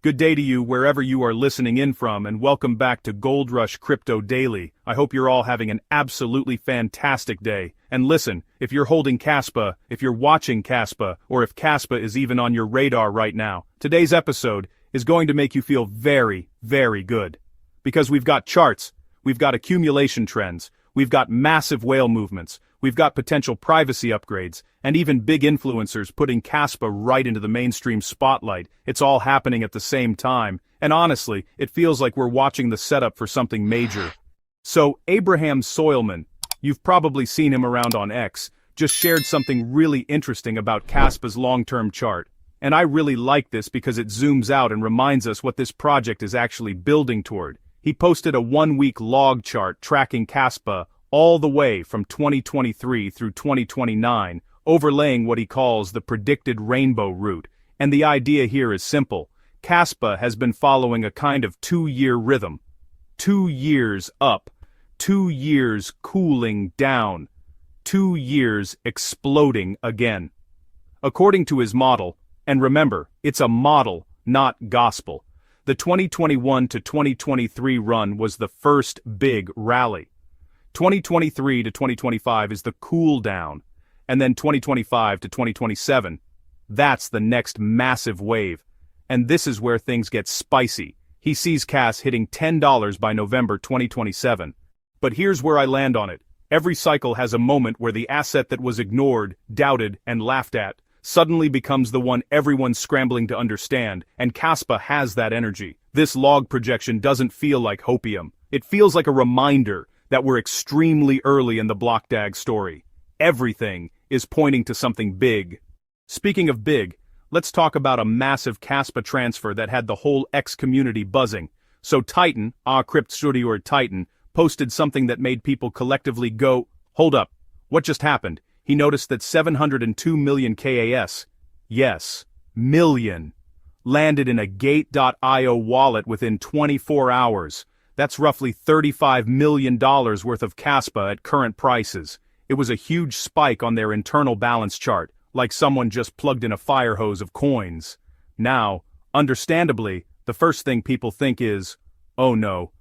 Good day to you wherever you are listening in from, and welcome back to Gold Rush Crypto Daily. I hope you're all having an absolutely fantastic day. And listen, if you're holding Kaspa, if you're watching Kaspa, or if Kaspa is even on your radar right now, today's episode is going to make you feel very, very good. Because we've got charts, we've got accumulation trends, we've got massive whale movements, we've got potential privacy upgrades, and even big influencers putting Kaspa right into the mainstream spotlight. It's all happening at the same time, and honestly, it feels like we're watching the setup for something major. So, Abraham Soilman, you've probably seen him around on X, just shared something really interesting about Kaspa's long-term chart. And I really like this because it zooms out and reminds us what this project is actually building toward. He posted a one-week log chart tracking Kaspa all the way from 2023 through 2029, overlaying what he calls the predicted rainbow route. And the idea here is simple. Kaspa has been following a kind of 2-year rhythm. 2 years up, 2 years cooling down, 2 years exploding again. According to his model, and remember, it's a model, not gospel, the 2021 to 2023 run was the first big rally. 2023 to 2025 is the cool down, and then 2025 to 2027, that's the next massive wave. And this is where things get spicy. He sees CAS hitting $10 by November 2027. But here's where I land on it. Every cycle has a moment where the asset that was ignored, doubted, and laughed at suddenly becomes the one everyone's scrambling to understand, and Kaspa has that energy. This log projection doesn't feel like hopium. It feels like a reminder that we're extremely early in the blockDAG story. Everything is pointing to something big. Speaking of big, let's talk about a massive Kaspa transfer that had the whole X community buzzing. So Titan, DYOR Titan, posted something that made people collectively go, hold up, what just happened? He noticed that 702 million KAS, yes, million, landed in a Gate.io wallet within 24 hours. That's roughly $35 million worth of Kaspa at current prices. It was a huge spike on their internal balance chart, like someone just plugged in a fire hose of coins. Now, understandably, the first thing people think is, oh no,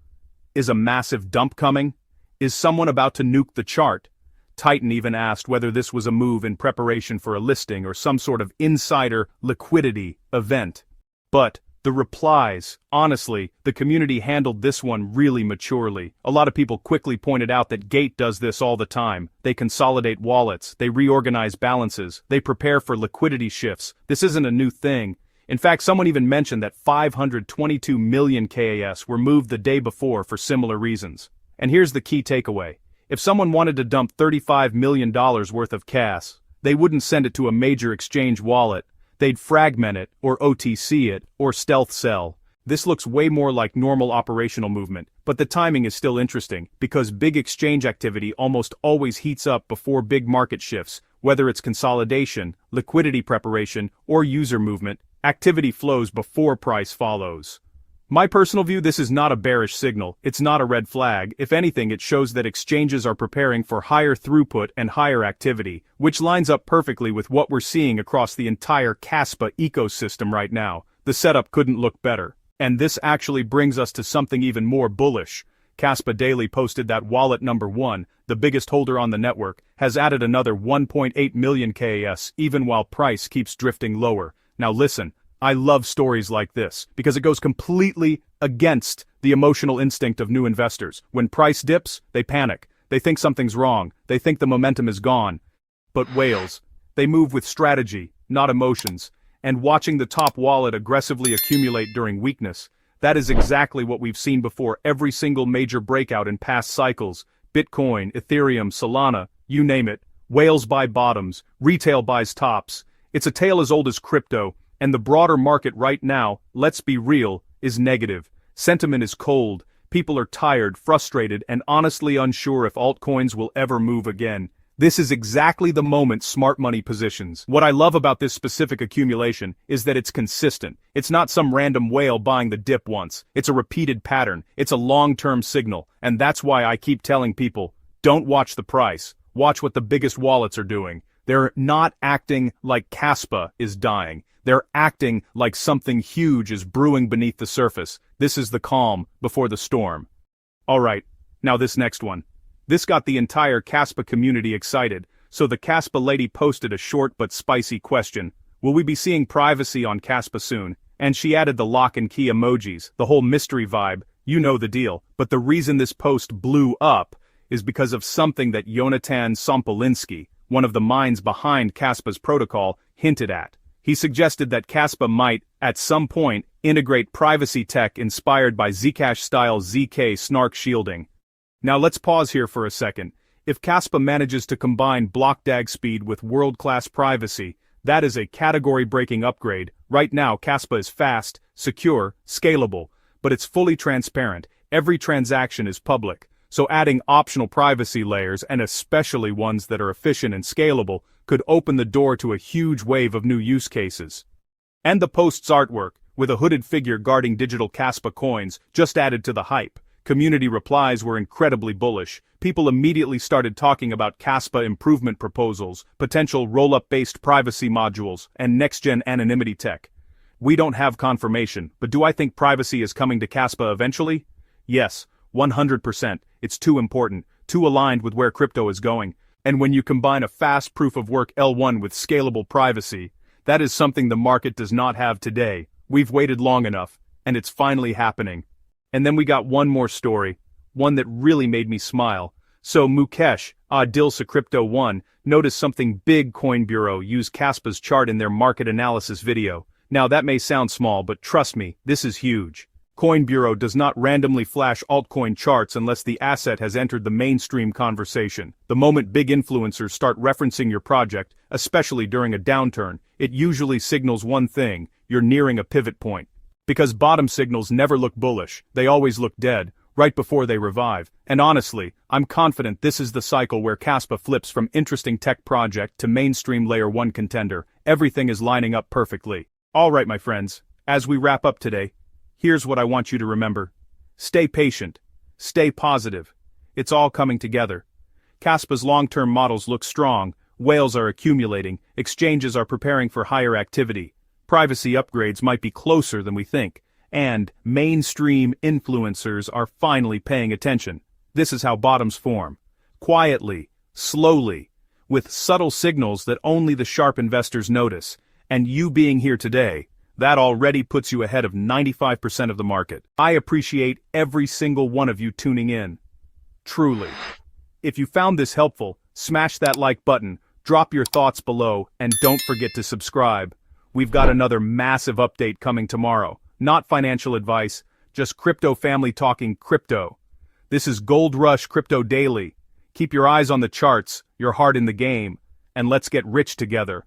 is a massive dump coming? Is someone about to nuke the chart? Titan even asked whether this was a move in preparation for a listing or some sort of insider liquidity event. But the replies, honestly, the community handled this one really maturely. A lot of people quickly pointed out that Gate does this all the time. They consolidate wallets, they reorganize balances, they prepare for liquidity shifts. This isn't a new thing. In fact, someone even mentioned that 522 million KAS were moved the day before for similar reasons. And here's the key takeaway. If someone wanted to dump $35 million worth of CAS, they wouldn't send it to a major exchange wallet. They'd fragment it, or OTC it, or stealth sell. This looks way more like normal operational movement, but the timing is still interesting, because big exchange activity almost always heats up before big market shifts, whether it's consolidation, liquidity preparation, or user movement, activity flows before price follows. My personal view, this is not a bearish signal, it's not a red flag. If anything, it shows that exchanges are preparing for higher throughput and higher activity, which lines up perfectly with what we're seeing across the entire Kaspa ecosystem right now. The setup couldn't look better. And this actually brings us to something even more bullish. Kaspa Daily posted that wallet number 1, the biggest holder on the network, has added another 1.8 million KAS even while price keeps drifting lower. Now listen, I love stories like this, because it goes completely against the emotional instinct of new investors. When price dips, they panic. They think something's wrong. They think the momentum is gone. But whales, they move with strategy, not emotions. And watching the top wallet aggressively accumulate during weakness, that is exactly what we've seen before every single major breakout in past cycles. Bitcoin, Ethereum, Solana, you name it. Whales buy bottoms, retail buys tops. It's a tale as old as crypto. And the broader market right now, let's be real, is negative. Sentiment is cold, people are tired, frustrated, and honestly unsure if altcoins will ever move again. This is exactly the moment smart money positions. What I love about this specific accumulation is that it's consistent. It's not some random whale buying the dip once. It's a repeated pattern. It's a long-term signal. And that's why I keep telling people, don't watch the price. Watch what the biggest wallets are doing. They're not acting like Kaspa is dying. They're acting like something huge is brewing beneath the surface. This is the calm before the storm. Alright, now this next one. This got the entire Kaspa community excited, so the Kaspa lady posted a short but spicy question. Will we be seeing privacy on Kaspa soon? And she added the lock and key emojis, the whole mystery vibe, you know the deal. But the reason this post blew up is because of something that Jonathan Sompolinski, one of the minds behind Kaspa's protocol, hinted at. He suggested that Kaspa might, at some point, integrate privacy tech inspired by Zcash-style ZK snark shielding. Now let's pause here for a second. If Kaspa manages to combine blockDAG speed with world-class privacy, that is a category-breaking upgrade. Right now Kaspa is fast, secure, scalable, but it's fully transparent. Every transaction is public. So adding optional privacy layers, and especially ones that are efficient and scalable, could open the door to a huge wave of new use cases. And the post's artwork, with a hooded figure guarding digital Kaspa coins, just added to the hype. Community replies were incredibly bullish. People immediately started talking about Kaspa improvement proposals, potential roll-up-based privacy modules, and next-gen anonymity tech. We don't have confirmation, but do I think privacy is coming to Kaspa eventually? Yes, 100%. It's too important, too aligned with where crypto is going. And when you combine a fast proof-of-work L1 with scalable privacy, that is something the market does not have today. We've waited long enough, and it's finally happening. And then we got one more story, one that really made me smile. So Mukesh, Dilsa Crypto 1, noticed something big. Coin Bureau used Kaspa's chart in their market analysis video. Now that may sound small, but trust me, this is huge. Coin Bureau does not randomly flash altcoin charts unless the asset has entered the mainstream conversation. The moment big influencers start referencing your project, especially during a downturn, it usually signals one thing: you're nearing a pivot point. Because bottom signals never look bullish, they always look dead, right before they revive. And honestly, I'm confident this is the cycle where Kaspa flips from interesting tech project to mainstream layer 1 contender. Everything is lining up perfectly. Alright my friends, as we wrap up today, here's what I want you to remember. Stay patient. Stay positive. It's all coming together. Kaspa's long-term models look strong, whales are accumulating, exchanges are preparing for higher activity. Privacy upgrades might be closer than we think, and mainstream influencers are finally paying attention. This is how bottoms form. Quietly, slowly, with subtle signals that only the sharp investors notice. And you being here today, that already puts you ahead of 95% of the market. I appreciate every single one of you tuning in. Truly. If you found this helpful, smash that like button, drop your thoughts below, and don't forget to subscribe. We've got another massive update coming tomorrow. Not financial advice, just crypto family talking crypto. This is Gold Rush Crypto Daily. Keep your eyes on the charts, your heart in the game, and let's get rich together.